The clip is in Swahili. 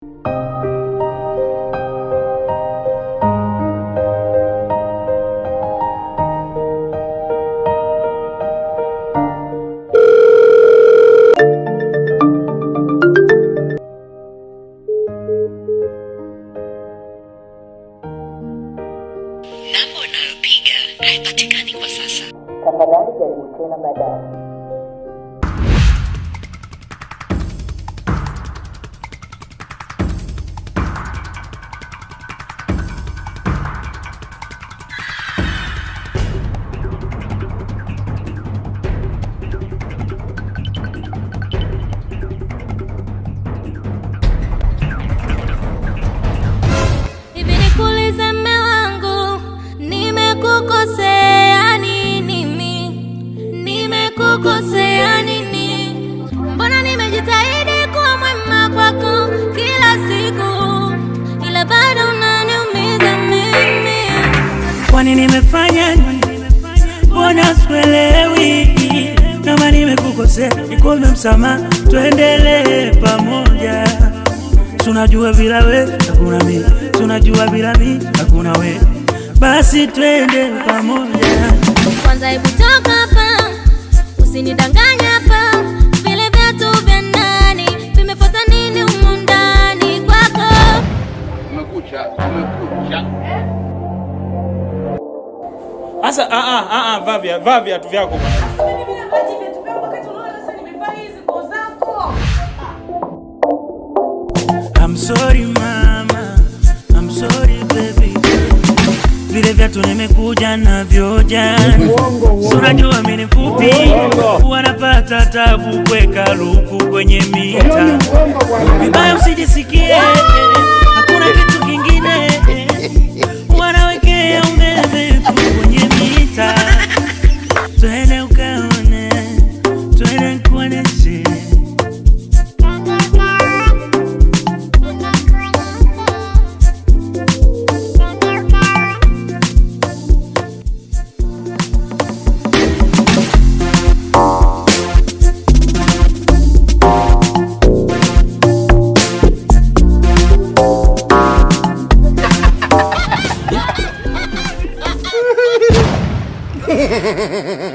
Namba unayopiga haipatikani kwa sasa. Tafadhali jaribu tena baadaye. Nimekukosea nini? Mbona nimejitahidi kuwa mwema kwako kila siku, ila bado unaniumiza mimi. Kwani nimefanya nini? Mbona sielewi? Kama nimekukosea nikuombe msamaha, tuendelee pamoja. Tunajua bila wewe hakuna mimi, tunajua bila mimi hakuna wewe. Basi twende pamoja. Kwanza hebu toka hapa, usinidanganya hapa. Vile viatu vya ndani vimefuata nini humu ndani kwako? Umekucha. Asa vaa viatu vyako bwana. I'm sorry mama, I'm sorry baby. Vile viatu nimekuja navyo jana. Unajua mimi ni fupi, wanapata tabu kuweka luku kwenye mita. Vibaya usijisikie, hakuna kitu kingine. Wanawekea umeme kwenye mita. Twende ukaone, twende kuoneshe. Hehehehe